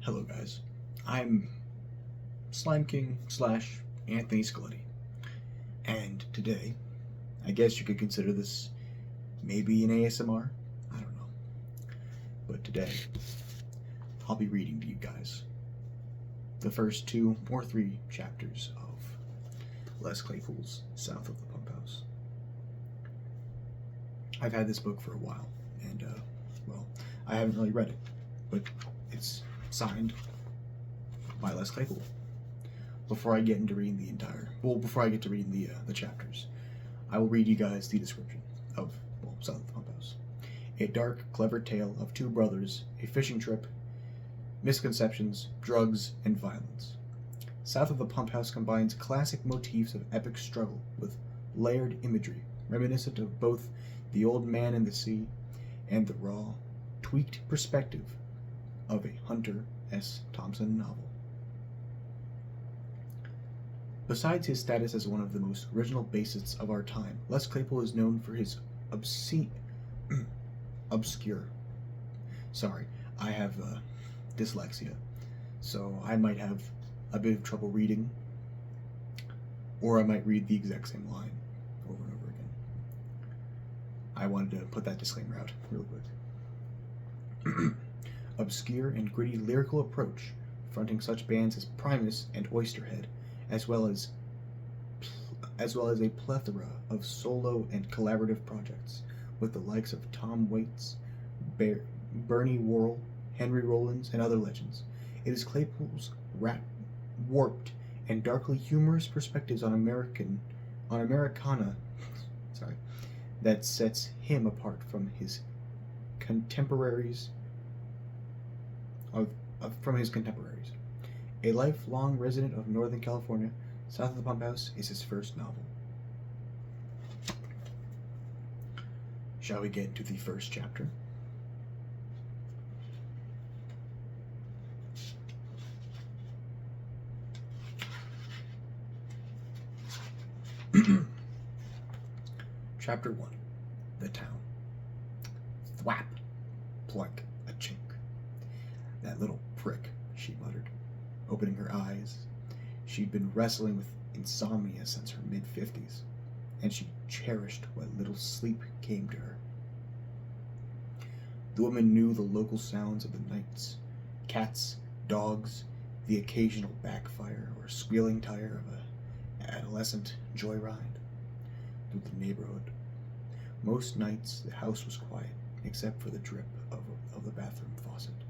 Hello, guys. I'm Slime King slash Anthony Scaletti, and today, I guess you could consider this maybe an ASMR. I don't know. But today, I'll be reading to you guys the first 2 or 3 chapters of Les Claypool's South of the Pump House. I've had this book for a while, and, I haven't really read it, but it's signed by Les Claypool. Before I get to reading the chapters, I will read you guys the description of South of the Pump House. A dark, clever tale of 2 brothers, a fishing trip, misconceptions, drugs, and violence. South of the Pump House combines classic motifs of epic struggle with layered imagery, reminiscent of both The Old Man and the Sea and the raw, tweaked perspective of a Hunter S. Thompson novel. Besides his status as one of the most original bassists of our time, Les Claypool is known for his obscure. Sorry, I have dyslexia, so I might have a bit of trouble reading, or I might read the exact same line over and over again. I wanted to put that disclaimer out real quick. Obscure and gritty lyrical approach, fronting such bands as Primus and Oysterhead, as well as a plethora of solo and collaborative projects with the likes of Tom Waits, Bernie Worrell, Henry Rollins, and other legends. It is Claypool's warped and darkly humorous perspectives on Americana, that sets him apart from his contemporaries. A lifelong resident of Northern California, South of the Pump House is his first novel. Shall we get into the first chapter? Chapter 1. The Town. Thwap, plunk, a chink. That little prick, she muttered, opening her eyes. She'd been wrestling with insomnia since her mid-50s, and she cherished what little sleep came to her. The woman knew the local sounds of the nights: cats, dogs, the occasional backfire or squealing tire of an adolescent joyride through the neighborhood. Most nights the house was quiet, except for the drip of the bathroom faucet,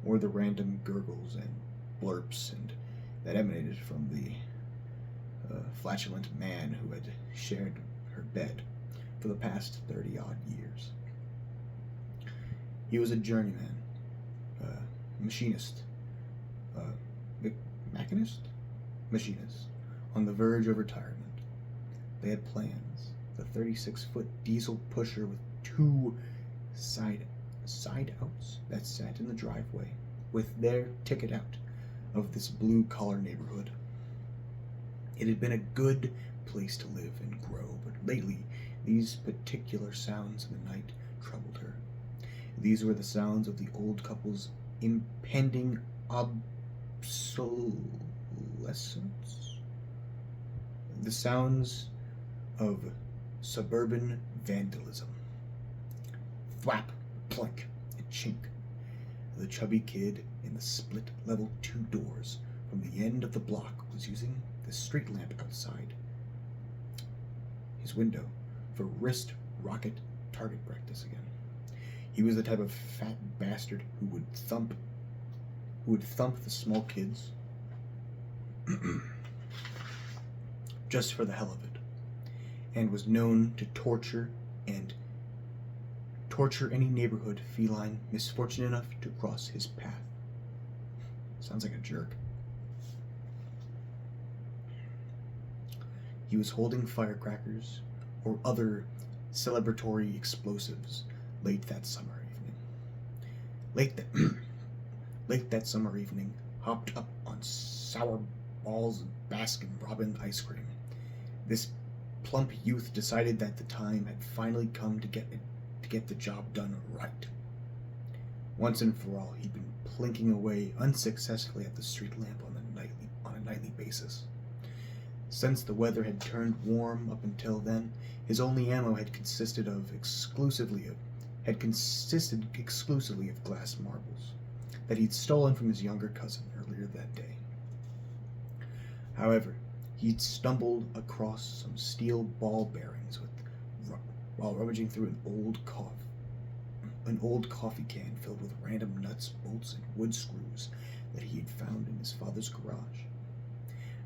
or the random gurgles and blurps that emanated from the flatulent man who had shared her bed for the past 30-odd years. He was a journeyman, machinist, on the verge of retirement. They had plans. The 36-foot diesel pusher with 2 side outs that sat in the driveway with their ticket out of this blue-collar neighborhood. It had been a good place to live and grow, but lately these particular sounds in the night troubled her. These were the sounds of the old couple's impending obsolescence. The sounds of suburban vandalism. Thwap, plunk, and chink. The chubby kid in the split-level 2 doors from the end of the block was using the street lamp outside his window for wrist rocket target practice again. He was the type of fat bastard who would thump the small kids just for the hell of it, and was known to torture any neighborhood feline misfortunate enough to cross his path. Sounds like a jerk. He was holding firecrackers or other celebratory explosives late that summer evening, hopped up on sour balls of Baskin-Robbins ice cream. This plump youth decided that the time had finally come to get the job done right. Once and for all, he'd been plinking away unsuccessfully at the street lamp on a nightly basis. Since the weather had turned warm up until then, his only ammo had consisted exclusively of glass marbles that he'd stolen from his younger cousin earlier that day. However, he'd stumbled across some steel ball bearings while rummaging through an old coffee can filled with random nuts, bolts, and wood screws that he had found in his father's garage.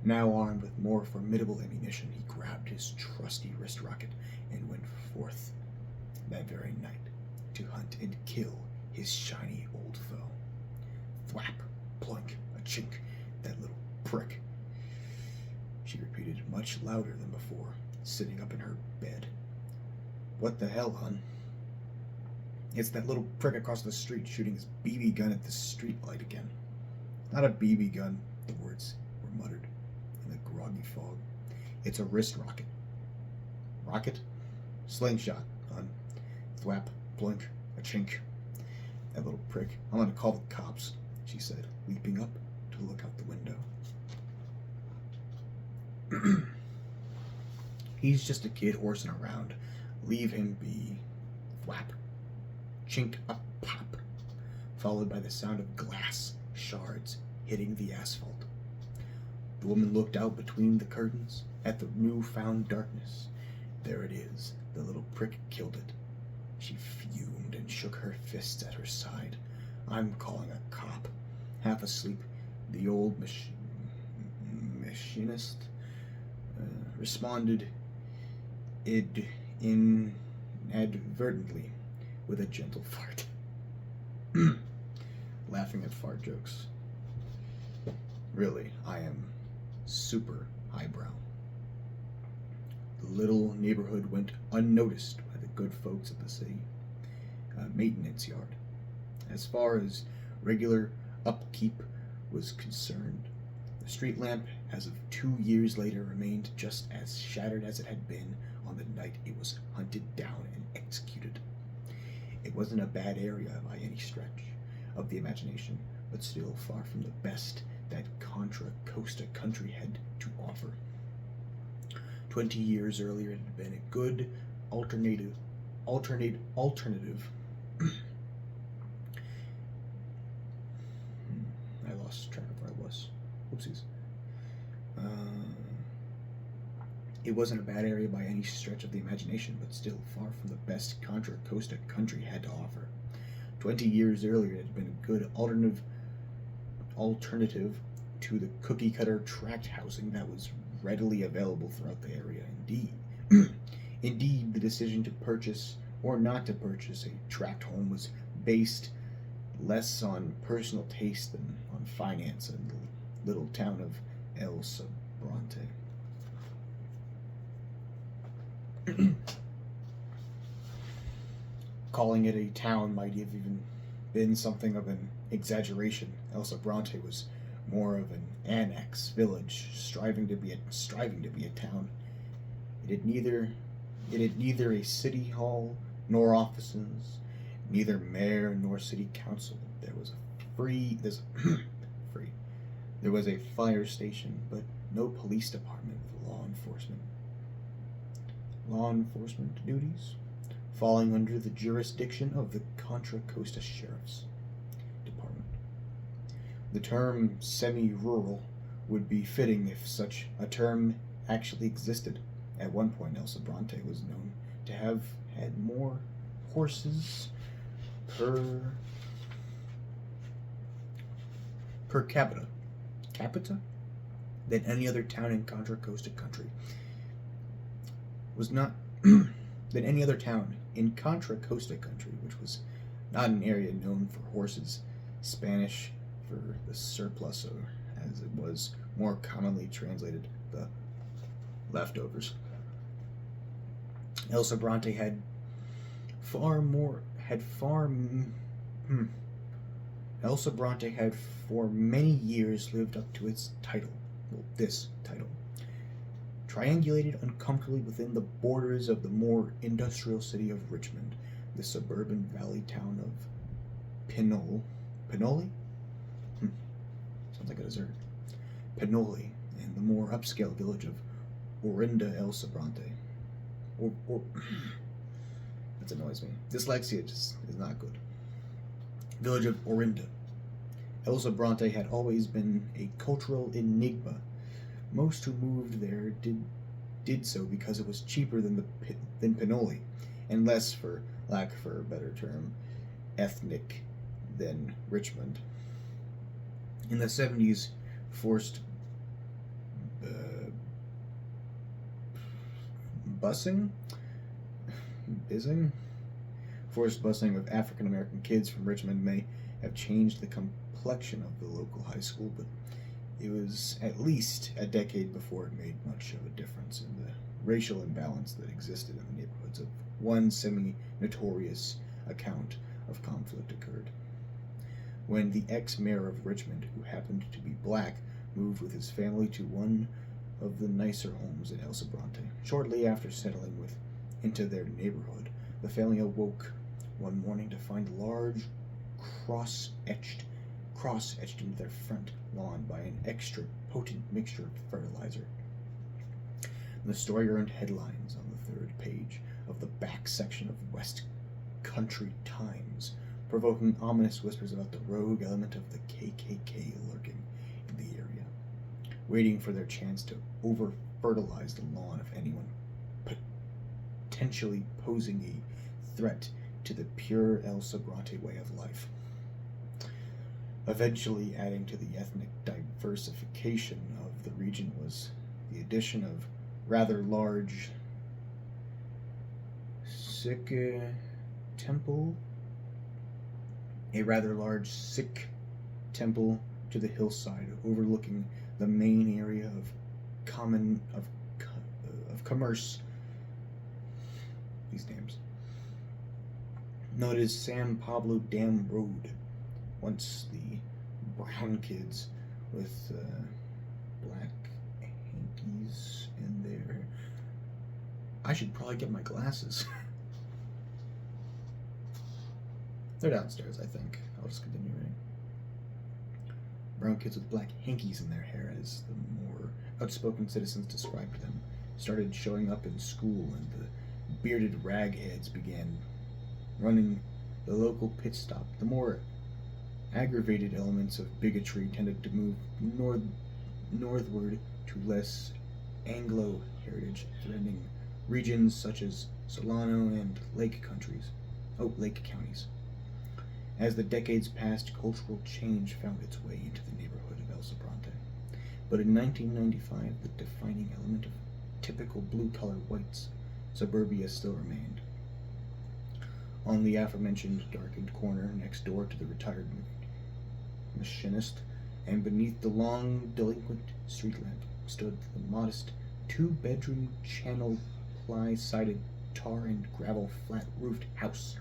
Now armed with more formidable ammunition, he grabbed his trusty wrist rocket and went forth that very night to hunt and kill his shiny old foe. Thwap, plunk, a chink, that little prick, she repeated much louder than before, sitting up in her bed. What the hell, hon? It's that little prick across the street shooting his BB gun at the street light again. Not a BB gun, the words were muttered in the groggy fog. It's a wrist rocket. Rocket? Slingshot, hon. Thwap, plunk, a chink. That little prick. I'm gonna call the cops, she said, leaping up to look out the window. He's just a kid horsing around. Leave him be. Thwap. Chink, a pop, followed by the sound of glass shards hitting the asphalt. The woman looked out between the curtains at the newfound darkness. There it is. The little prick killed it. She fumed and shook her fists at her side. I'm calling a cop. Half asleep, the old machinist responded inadvertently with a gentle fart. Laughing at fart jokes. Really, I am super highbrow. The little neighborhood went unnoticed by the good folks at the city maintenance yard. As far as regular upkeep was concerned, the street lamp, as of 2 years later, remained just as shattered as it had been on the night it was hunted down and executed. It wasn't a bad area by any stretch of the imagination, but still far from the best that Contra Costa country had to offer. 20 years earlier, it had been a good alternative. I lost track of where I was. Oopsies. It wasn't a bad area by any stretch of the imagination, but still far from the best Contra Costa country had to offer. 20 years earlier, it had been a good alternative to the cookie-cutter tract housing that was readily available throughout the area. Indeed, the decision to purchase or not to purchase a tract home was based less on personal taste than on finance in the little town of El Sobrante. Calling it a town might have even been something of an exaggeration. El Sobrante was more of an annex village, striving to be a town. It had neither a city hall nor offices, neither mayor nor city council. There was a fire station, but no police department with law enforcement. Law enforcement duties falling under the jurisdiction of the Contra Costa Sheriff's Department. The term semi-rural would be fitting if such a term actually existed. At one point, El Sobrante was known to have had more horses per capita than any other town in Contra Costa country. Than any other town in Contra Costa country, which was not an area known for horses, Spanish for the surplus, or as it was more commonly translated, the leftovers. El Sobrante El Sobrante had for many years lived up to its title, this title, triangulated uncomfortably within the borders of the more industrial city of Richmond, the suburban valley town of Pinole, Sounds like a dessert. Pinoli, and the more upscale village of Orinda El Sobrante. Or that annoys me. Dyslexia just is not good. Village of Orinda. El Sobrante had always been a cultural enigma. Most who moved there did so because it was cheaper than Pinoli, and less, for lack of a better term, ethnic than Richmond. In the 70s, forced forced busing of African American kids from Richmond may have changed the complexion of the local high school, but it was at least a decade before it made much of a difference in the racial imbalance that existed in the neighborhoods. Of one semi-notorious account of conflict occurred when the ex-mayor of Richmond, who happened to be black, moved with his family to one of the nicer homes in El Sobrante. Shortly after settling into their neighborhood, the family awoke one morning to find a large cross etched into their front lawn by an extra potent mixture of fertilizer. The story earned headlines on the third page of the back section of West Country Times, provoking ominous whispers about the rogue element of the KKK lurking in the area, waiting for their chance to over-fertilize the lawn of anyone potentially posing a threat to the pure El Sobrante way of life. Eventually adding to the ethnic diversification of the region was the addition of rather large Sikh temple to the hillside overlooking the main area of commerce. These names. Known as San Pablo Dam Road. Once the brown kids with black hankies in their... I should probably get my glasses. They're downstairs, I think. I'll just continue reading. Brown kids with black hankies in their hair, as the more outspoken citizens described them, started showing up in school, and the bearded ragheads began running the local pit stop. The more aggravated elements of bigotry tended to move northward to less Anglo heritage threatening regions such as Solano and Lake counties. As the decades passed, cultural change found its way into the neighborhood of El Sobrante. But in 1995, the defining element of typical blue-collar whites, suburbia still remained. On the aforementioned darkened corner next door to the retired machinist, and beneath the long, delinquent street lamp, stood the modest two-bedroom channel ply-sided tar and gravel flat-roofed house.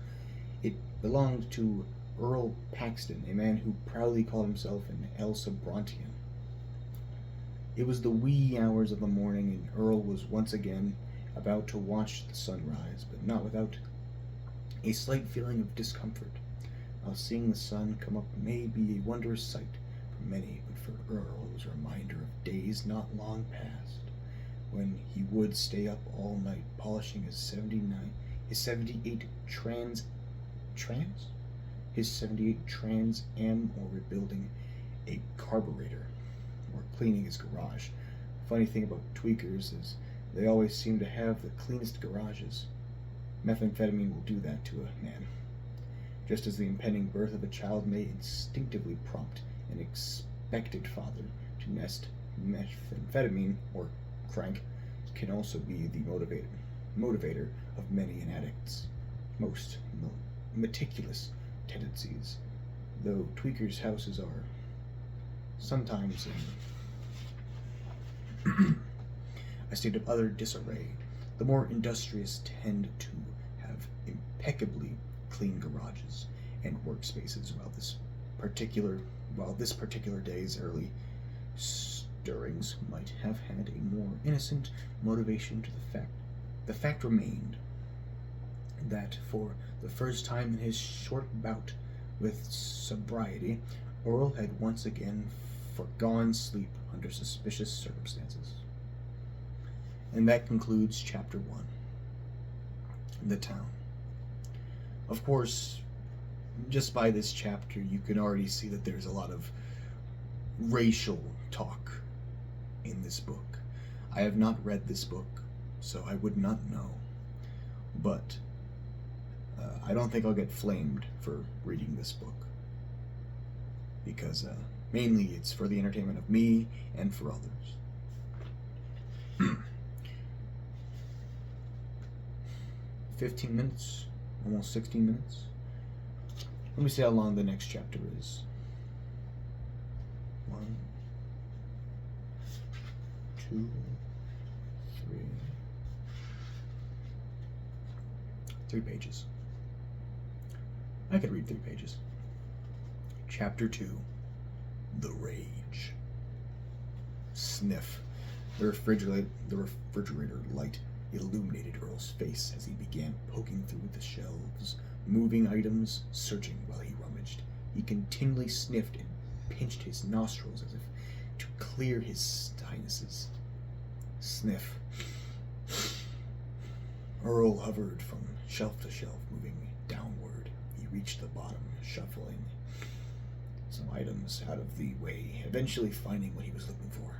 It belonged to Earl Paxton, a man who proudly called himself an El Sobrantian. It was the wee hours of the morning, and Earl was once again about to watch the sun rise, but not without a slight feeling of discomfort. While seeing the sun come up may be a wondrous sight for many, but for Earl it was a reminder of days not long past, when he would stay up all night polishing his 78 Trans Am, or rebuilding a carburetor, or cleaning his garage. Funny thing about tweakers is they always seem to have the cleanest garages. Methamphetamine will do that to a man. Just as the impending birth of a child may instinctively prompt an expected father to nest methamphetamine, or crank, can also be the motivator of many an addict's most meticulous tendencies, though tweakers' houses are sometimes in a state of utter disarray. The more industrious tend to have impeccably clean garages and workspaces, while this particular day's early stirrings might have had a more innocent motivation to the fact. The fact remained that for the first time in his short bout with sobriety, Earl had once again foregone sleep under suspicious circumstances. And that concludes Chapter 1, The Town. Of course, just by this chapter, you can already see that there's a lot of racial talk in this book. I have not read this book, so I would not know. But I don't think I'll get flamed for reading this book. Because mainly it's for the entertainment of me and for others. 15 minutes, almost 16 minutes. Let me see how long the next chapter is. 1, 2, 3. 3 pages. I could read 3 pages. Chapter 2, The Rage. Sniff. The refrigerator light illuminated Earl's face as he began poking through the shelves, moving items, searching while he rummaged. He continually sniffed and pinched his nostrils as if to clear his sinuses. Sniff. Earl hovered from shelf to shelf, moving downward. He reached the bottom, shuffling some items out of the way, eventually finding what he was looking for.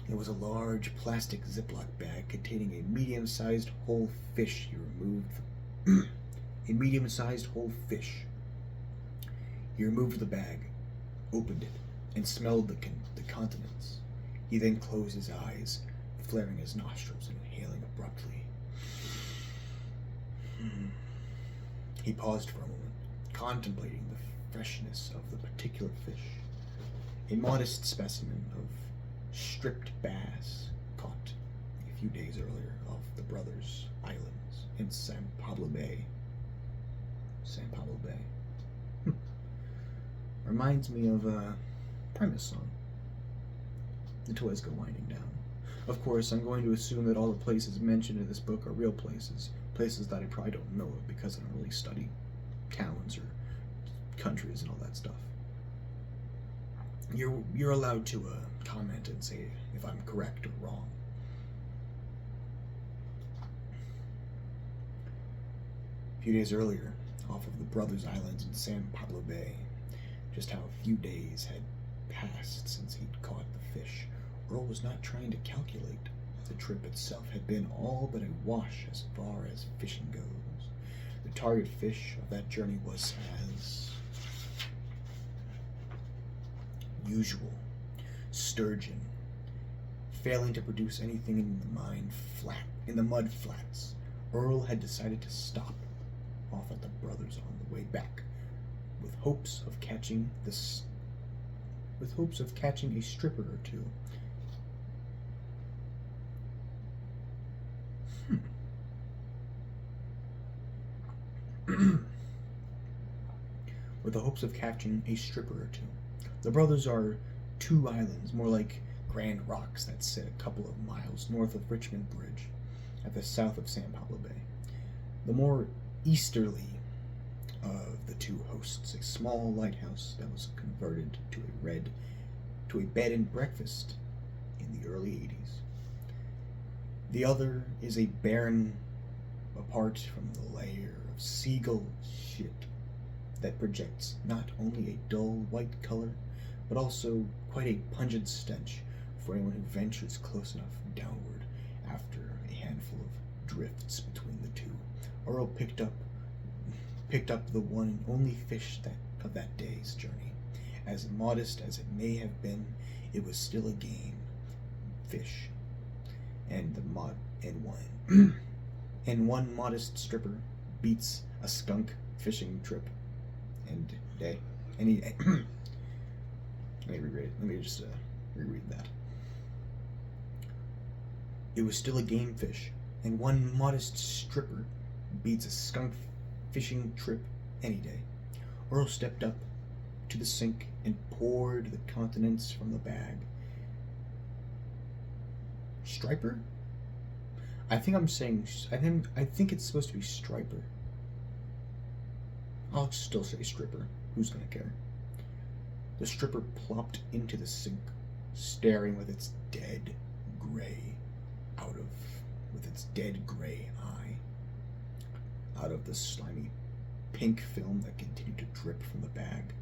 It was a large plastic Ziploc bag containing a medium-sized whole fish. He removed a medium-sized whole fish. He removed the bag, opened it, and smelled the contents. He then closed his eyes, flaring his nostrils and inhaling abruptly. He paused for a moment, contemplating the freshness of the particular fish. A modest specimen of stripped bass caught a few days earlier off the Brothers Islands in San Pablo Bay. San Pablo Bay. Reminds me of a Primus song. The toys go winding down. Of course, I'm going to assume that all the places mentioned in this book are real places. Places that I probably don't know of because I don't really study towns or countries and all that stuff. You're allowed to comment and say if I'm correct or wrong. A few days earlier, off of the Brothers Islands in San Pablo Bay, just how a few days had passed since he'd caught the fish, Earl was not trying to calculate. The trip itself had been all but a wash as far as fishing goes. The target fish of that journey was as usual, sturgeon, failing to produce anything in the mud flats. Earl had decided to stop off at the Brothers on the way back, with hopes of catching a stripper or two. With the hopes of catching a stripper or two. The Brothers are 2 islands, more like Grand Rocks, that sit a couple of miles north of Richmond Bridge, at the south of San Pablo Bay. The more easterly of the 2 hosts a small lighthouse that was converted to a bed and breakfast in the early 80s. The other is a barren, apart from the layer of seagull shit that projects not only a dull white color, but also quite a pungent stench for anyone who ventures close enough downward after a handful of drifts between the 2. Earl picked up the one and only fish of that day's journey. As modest as it may have been, it was still a game fish, and one modest stripper beats a skunk fishing trip and day. Let me just reread that. It was still a game fish, and one modest stripper beats a skunk fishing trip any day. Earl stepped up to the sink and poured the contents from the bag. Striper? I think it's supposed to be striper. I'll still say stripper. Who's gonna care? The stripper plopped into the sink, staring with its dead gray eye out of the slimy pink film that continued to drip from the bag.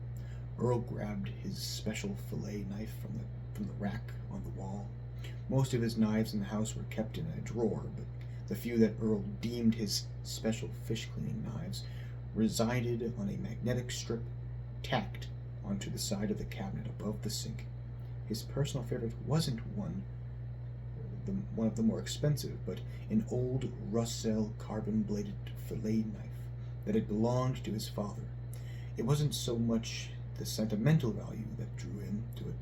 Earl grabbed his special fillet knife from the rack on the wall. Most of his knives in the house were kept in a drawer, but the few that Earl deemed his special fish-cleaning knives resided on a magnetic strip tacked onto the side of the cabinet above the sink. His personal favorite wasn't one of the more expensive, but an old Russell carbon-bladed fillet knife that had belonged to his father. It wasn't so much the sentimental value that drew him to it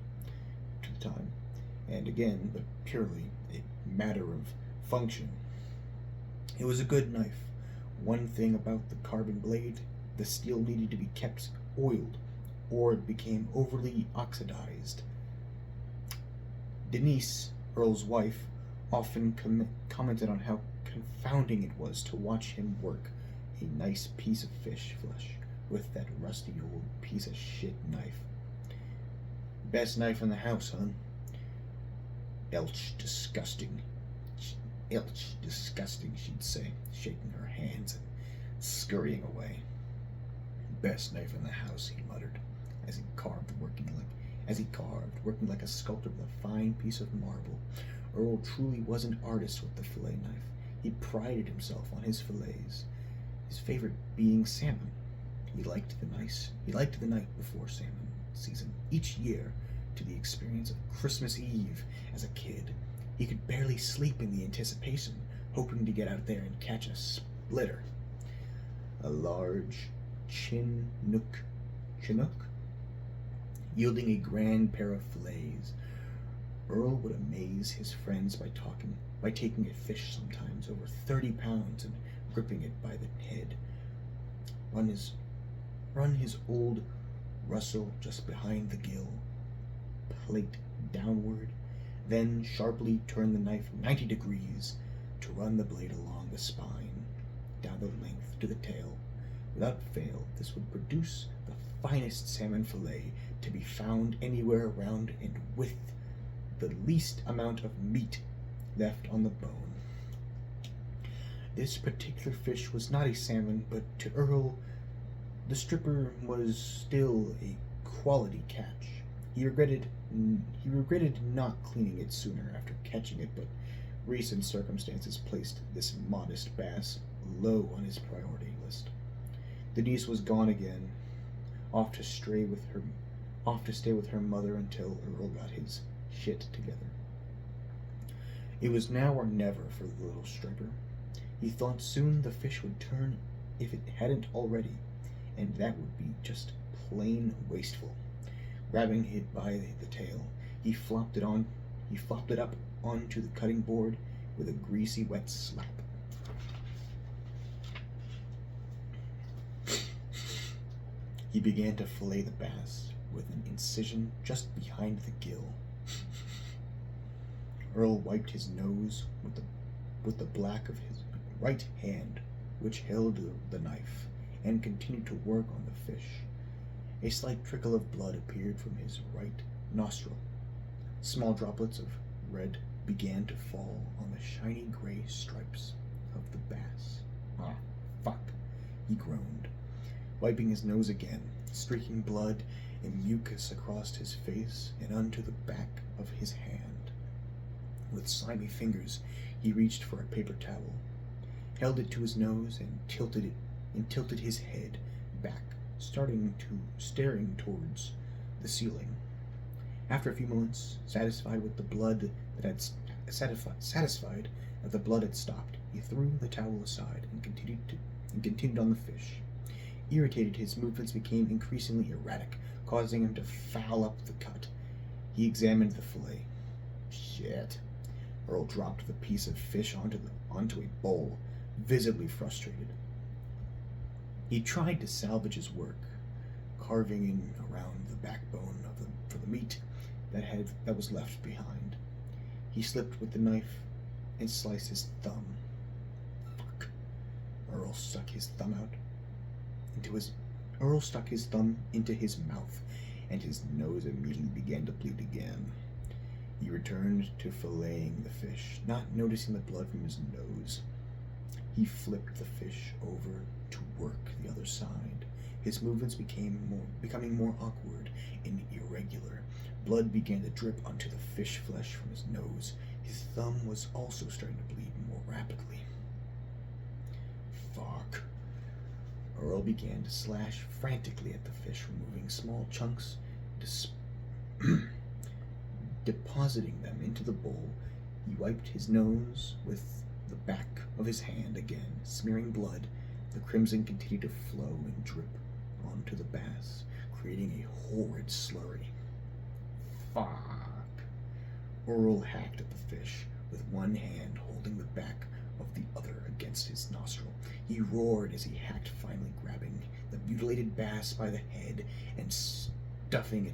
to the time, and again, but purely a matter of function. It was a good knife. One thing about the carbon blade, the steel needed to be kept oiled, or it became overly oxidized. Denise, Earl's wife, often commented on how confounding it was to watch him work a nice piece of fish flesh with that rusty old piece of shit knife. Best knife in the house, hon. Elch disgusting, she'd say, shaking her hands and scurrying away. Best knife in the house, he muttered, as he carved, working like a sculptor with a fine piece of marble. Earl truly was an artist with the fillet knife. He prided himself on his fillets, his favorite being salmon. He liked the night before salmon season each year to the experience of Christmas Eve as a kid. He could barely sleep in the anticipation, hoping to get out there and catch a splitter. A large Chinook, yielding a grand pair of fillets. Earl would amaze his friends by taking a fish sometimes over 30 pounds and gripping it by the head. Run his old Russell just behind the gill, plate downward, then sharply turn the knife 90 degrees to run the blade along the spine, down the length to the tail. Without fail, this would produce the finest salmon fillet to be found anywhere around, and with the least amount of meat left on the bone. This particular fish was not a salmon, but to Earl, the stripper was still a quality catch. He regretted not cleaning it sooner after catching it, but recent circumstances placed this modest bass low on his priority list. Denise was gone again, off to stay with her mother until Earl got his shit together. It was now or never for the little stripper. He thought soon the fish would turn if it hadn't already, and that would be just plain wasteful. Grabbing it by the tail, he flopped it up onto the cutting board with a greasy wet slap. He began to fillet the bass with an incision just behind the gill. Earl wiped his nose with the black of his right hand, which held the knife, and continued to work on the fish. A slight trickle of blood appeared from his right nostril. Small droplets of red began to fall on the shiny gray stripes of the bass. Ah, fuck, he groaned, wiping his nose again, streaking blood and mucus across his face and onto the back of his hand. With slimy fingers, he reached for a paper towel, held it to his nose, and tilted his head back, staring towards the ceiling. After a few moments, satisfied that the blood had stopped, he threw the towel aside and continued on the fish. Irritated, his movements became increasingly erratic, causing him to foul up the cut. He examined the fillet. Shit. Earl dropped the piece of fish onto a bowl, visibly frustrated. He tried to salvage his work, carving in around the backbone for the meat that was left behind. He slipped with the knife and sliced his thumb. Fuck. Earl stuck his thumb into his mouth and his nose immediately began to bleed again. He returned to filleting the fish, not noticing the blood from his nose. He flipped the fish over to work the other side. His movements becoming more awkward and irregular. Blood began to drip onto the fish flesh from his nose. His thumb was also starting to bleed more rapidly. Fuck. Earl began to slash frantically at the fish, removing small chunks, depositing them into the bowl. He wiped his nose with the back of his hand again, smearing blood. The crimson continued to flow and drip onto the bass, creating a horrid slurry. Fuck. Earl hacked at the fish, with one hand holding the back of the other against his nostril. He roared as he hacked, finally grabbing the mutilated bass by the head and stuffing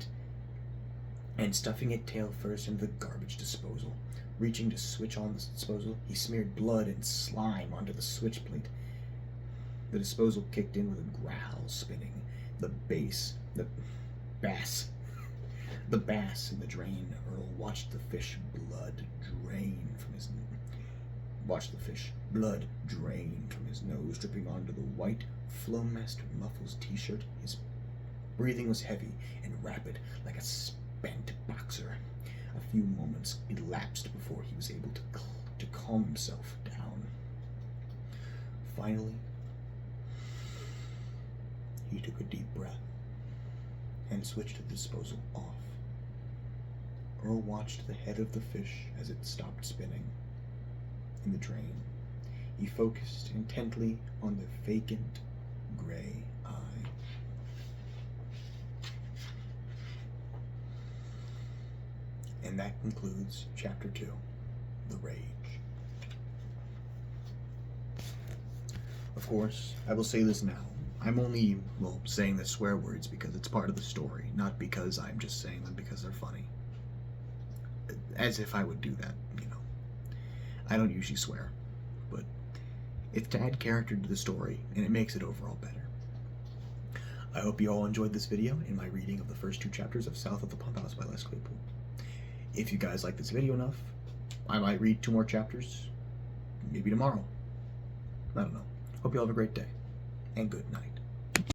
it tail first into the garbage disposal. Reaching to switch on the disposal, he smeared blood and slime onto the switch plate. The disposal kicked in with a growl, spinning. The bass in the drain. Earl watched the fish blood drain from his nose, dripping onto the white Flowmaster Muffles t-shirt. His breathing was heavy and rapid, like a spent boxer. A few moments elapsed before he was able to calm himself down. Finally, he took a deep breath and switched the disposal off. Earl watched the head of the fish as it stopped spinning in the drain. He focused intently on the vacant gray eye. And that concludes Chapter 2, The Rage. Of course, I will say this now. I'm only, saying the swear words because it's part of the story, not because I'm just saying them because they're funny. As if I would do that, you know. I don't usually swear, but it's to add character to the story, and it makes it overall better. I hope you all enjoyed this video and my reading of the first 2 chapters of South of the Pump House by Les Claypool. If you guys like this video enough, I might read 2 more chapters, maybe tomorrow. I don't know. Hope you all have a great day, and good night.